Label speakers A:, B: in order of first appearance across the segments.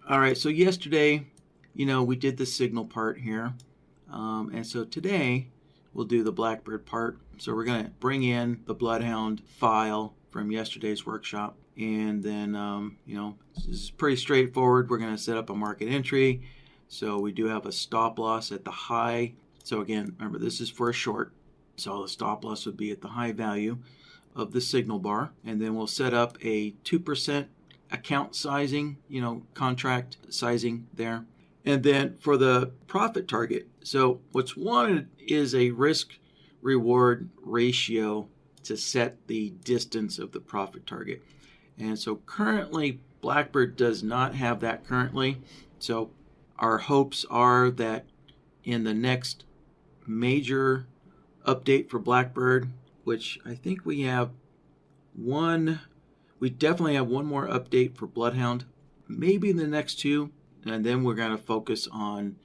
A: All right, so yesterday, we did the signal part here. And so today we'll do the BlackBird part. So we're going to bring in the BloodHound file from yesterday's workshop. And then, this is pretty straightforward. We're going to set up a market entry. So we do have a stop loss at the high. So again, remember, this is for a short. So the stop loss would be at the high value of the signal bar. And then we'll set up a 2% account sizing, contract sizing there. And then for the profit target, so what's wanted is a risk reward ratio to set the distance of the profit target. And so currently BlackBird does not have that currently. So our hopes are that in the next major update for BlackBird, which I think we definitely have one more update for BloodHound, maybe in the next two, and then we're going to focus on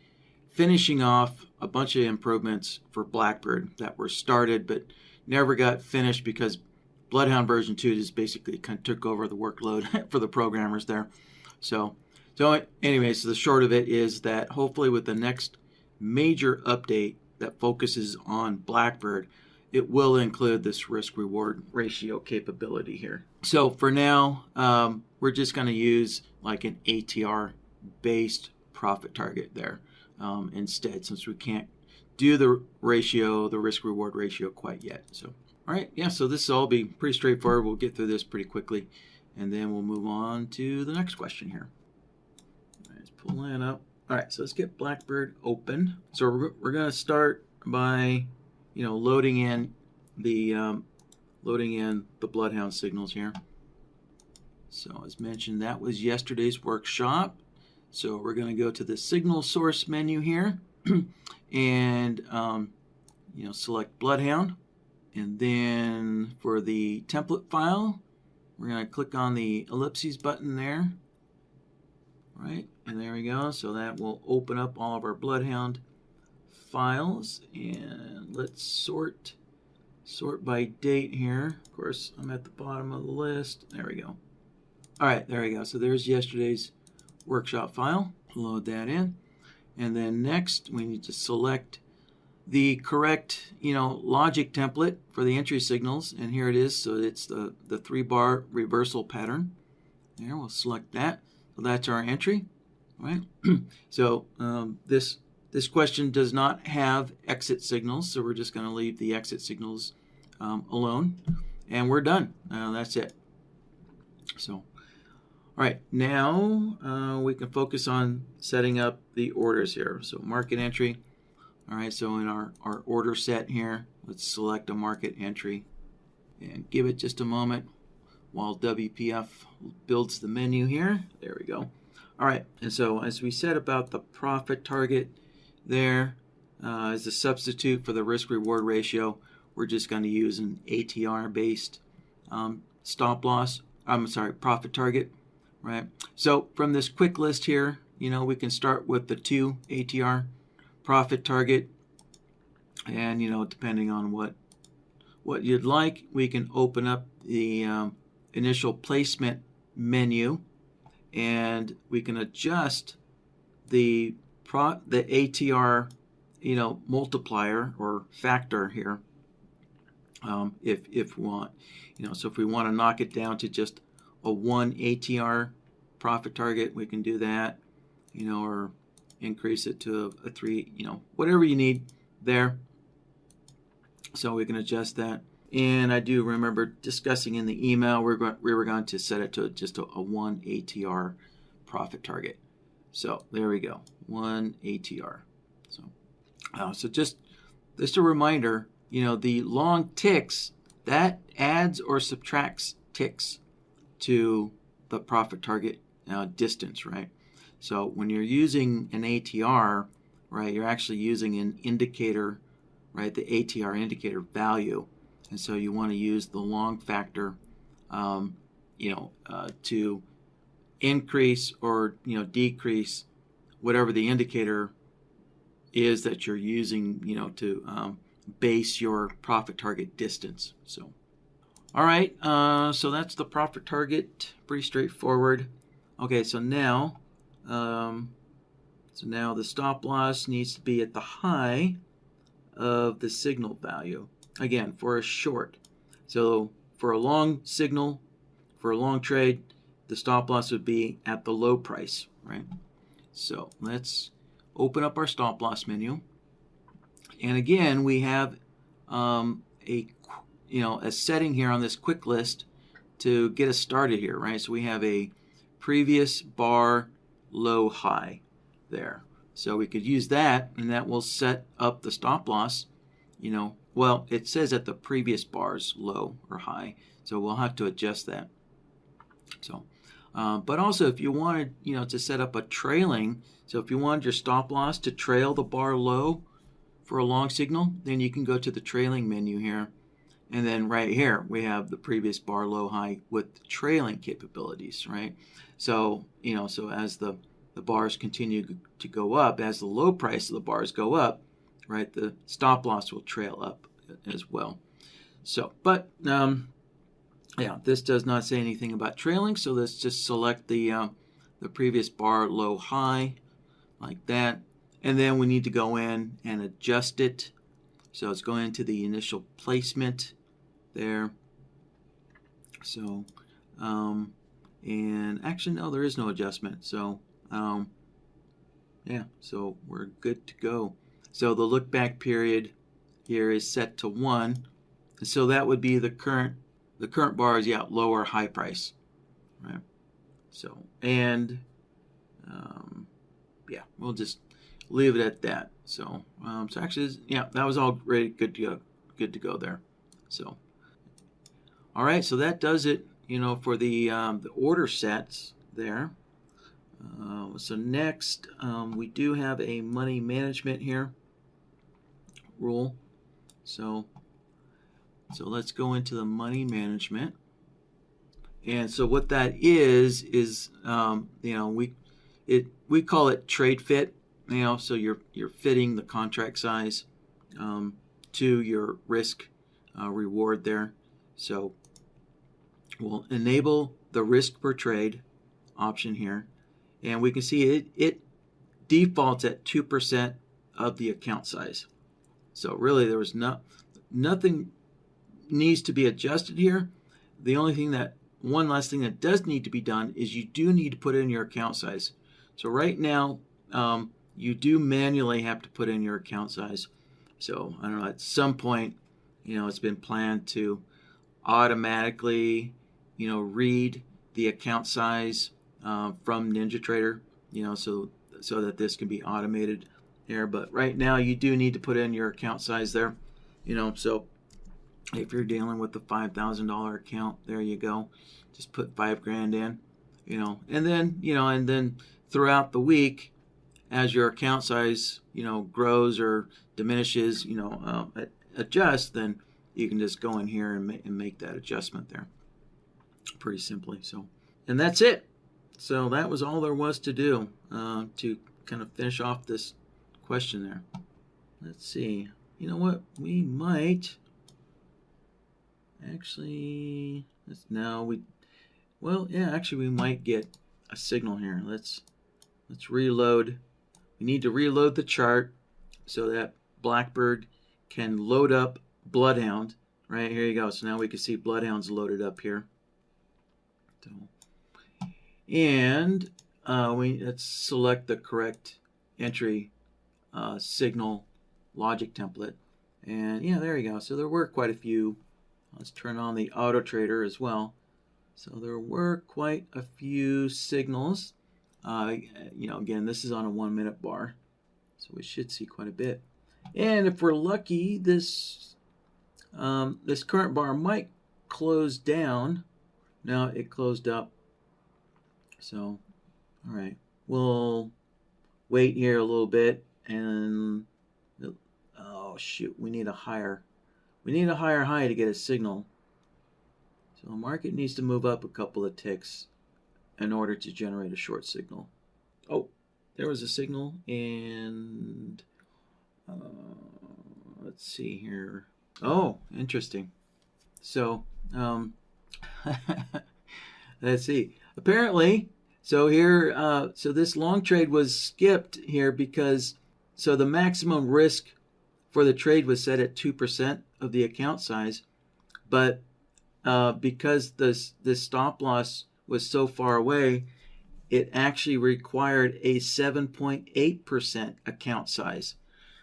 A: finishing off a bunch of improvements for BlackBird that were started but never got finished because BloodHound version 2 just basically kind of took over the workload for the programmers there. So anyways, the short of it is that hopefully with the next major update that focuses on BlackBird, it will include this risk-reward ratio capability here. So for now, we're just going to use like an ATR-based profit target there instead, since we can't do the risk-reward ratio quite yet. So, all right, yeah, so this will all be pretty straightforward. We'll get through this pretty quickly, and then we'll move on to the next question here. Let's pull that up. All right, so let's get BlackBird open. So we're going to start by loading in the BloodHound signals here. So as mentioned, that was yesterday's workshop. So we're going to go to the signal source menu here and select BloodHound. And then for the template file, we're going to click on the ellipses button there. Right, and there we go. So that will open up all of our BloodHound files, and let's sort by date here. Of course, I'm at the bottom of the list. There we go. All right, there we go. So there's yesterday's workshop file. Load that in, and then next we need to select the correct logic template for the entry signals, and here it is. So it's the 3-bar reversal pattern. There, we'll select that. So that's our entry, right? So this question does not have exit signals, so we're just going to leave the exit signals alone, and we're done. That's it. So, all right, now we can focus on setting up the orders here. So market entry. All right, so in our order set here, let's select a market entry and give it just a moment while WPF builds the menu here. There we go. All right, and so as we said about the profit target there as a substitute for the risk-reward ratio, we're just going to use an ATR-based profit target, right? So from this quick list here, we can start with the 2 ATR profit target, and depending on what you'd like, we can open up the initial placement menu, and we can adjust the ATR multiplier or factor here if we want. So if we want to knock it down to just a 1 ATR profit target, we can do that, or increase it to a 3, whatever you need there. So we can adjust that. And I do remember discussing in the email we were going to set it to just a 1 ATR profit target. So there we go, 1 ATR. So just a reminder, the long ticks, that adds or subtracts ticks to the profit target distance, right? So when you're using an ATR, right, you're actually using an indicator, right, the ATR indicator value. And so you want to use the long factor, to increase or decrease whatever the indicator is that you're using, to base your profit target distance. So, all right, so that's the profit target. Pretty straightforward. Okay, so now So now the stop loss needs to be at the high of the signal value. Again, for a short. So for a long signal, for a long trade, the stop loss would be at the low price, right? So let's open up our stop loss menu. And again, we have a setting here on this quick list to get us started here, right? So we have a previous bar low high there. So we could use that, and that will set up the stop loss. Well, it says at the previous bar's low or high, so we'll have to adjust that. So, but also if you wanted, to set up a trailing, so if you wanted your stop loss to trail the bar low for a long signal, then you can go to the trailing menu here. And then right here, we have the previous bar low high with trailing capabilities, right? So, so as the bars continue to go up, as the low price of the bars go up, right, the stop loss will trail up as well. So, but, yeah, this does not say anything about trailing, so let's just select the previous bar low high like that. And then we need to go in and adjust it. So it's going into the initial placement there. So, and actually, no, there is no adjustment. So, yeah, so we're good to go. So the look back period here is set to 1. And so that would be the current bar is, low or high price, right? So, and, yeah, we'll just leave it at that. So, so actually, that was all ready, good to go there. So, all right, so that does it, for the order sets there. So next, we do have a money management here rule. So let's go into the money management. And so what that is we call it trade fit. So you're fitting the contract size to your risk reward there. So we'll enable the risk per trade option here, and we can see it defaults at 2% of the account size. So really, there was nothing needs to be adjusted here. The only thing one last thing that does need to be done is you do need to put in your account size. So right now, you do manually have to put in your account size. So I don't know, at some point, it's been planned to automatically, read the account size from NinjaTrader, so that this can be automated here. But right now, you do need to put in your account size there, so if you're dealing with the $5,000 account, there you go. Just put $5,000 in, and then throughout the week, as your account size, grows or diminishes, adjust, then you can just go in here and make that adjustment there pretty simply. So, and that's it. So that was all there was to do to kind of finish off this question there. Let's see. You know what? We might actually, we might get a signal here. Let's reload. We need to reload the chart so that BlackBird can load up BloodHound. Right, here you go. So now we can see BloodHound's loaded up here. So, and let's select the correct entry signal logic template. And there you go. So there were quite a few. Let's turn on the auto trader as well. So there were quite a few signals. Again, this is on a 1 minute bar, so we should see quite a bit. And if we're lucky, this current bar might close down. Now it closed up. So, all right, we'll wait here a little bit, and oh shoot, we need a higher high to get a signal. So the market needs to move up a couple of ticks in order to generate a short signal. Oh, there was a signal, and let's see here. Oh, interesting. So let's see. Apparently, So here, so this long trade was skipped here because, so the maximum risk for the trade was set at 2% of the account size, but because this stop loss was so far away, it actually required a 7.8% account size.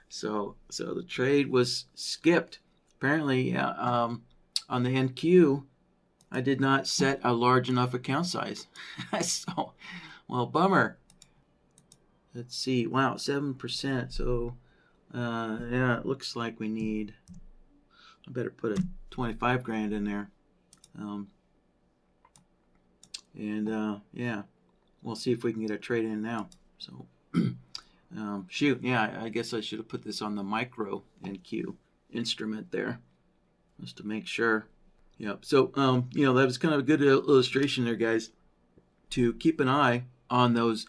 A: So the trade was skipped. Apparently, on the NQ, I did not set a large enough account size. So, well, bummer. Let's see. Wow, 7%. So, yeah, it looks like we need, I better put a 25 grand in there. Yeah, we'll see if we can get a trade in now. So, shoot, yeah, I guess I should have put this on the micro NQ instrument there, just to make sure. Yep. So, that was kind of a good illustration there, guys, to keep an eye on those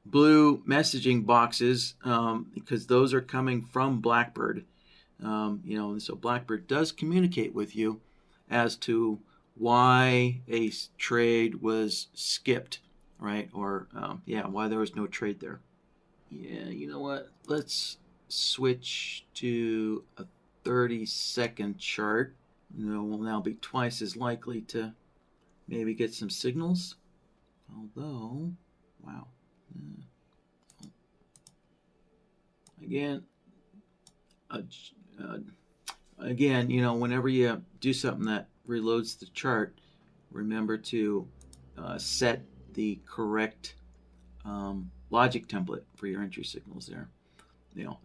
A: blue messaging boxes, because those are coming from BlackBird. And so BlackBird does communicate with you as to why a trade was skipped, right? Or, why there was no trade there. Yeah, you know what? Let's switch to a 30-second chart. We'll now be twice as likely to maybe get some signals. Although, wow. Again, whenever you do something that reloads the chart, remember to set the correct logic template for your entry signals there.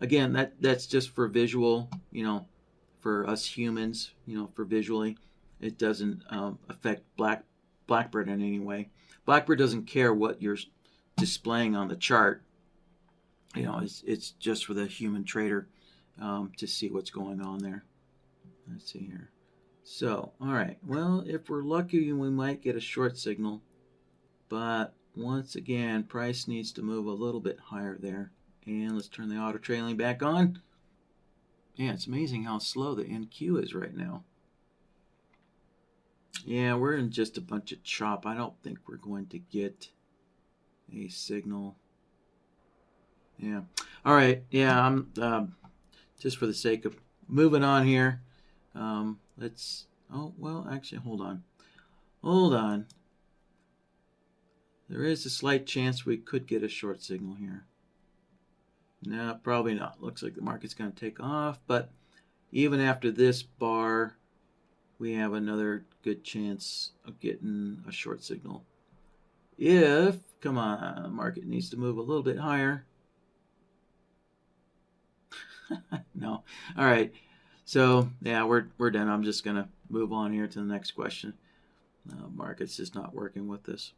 A: Again, that's just for visual, for us humans, for visually. It doesn't affect BlackBird in any way. BlackBird doesn't care what you're displaying on the chart. It's just for the human trader to see what's going on there. Let's see here. So, all right. Well, if we're lucky, we might get a short signal. But once again, price needs to move a little bit higher there. And let's turn the auto trailing back on. Yeah, it's amazing how slow the NQ is right now. Yeah, we're in just a bunch of chop. I don't think we're going to get a signal. Yeah. All right. Yeah, I'm just for the sake of moving on here. Let's. Oh well, actually, hold on. Hold on. There is a slight chance we could get a short signal here. No, probably not. Looks like the market's going to take off, but even after this bar, we have another good chance of getting a short signal. If, come on, market needs to move a little bit higher. No. All right. So, yeah, we're done. I'm just going to move on here to the next question. Market's just not working with this.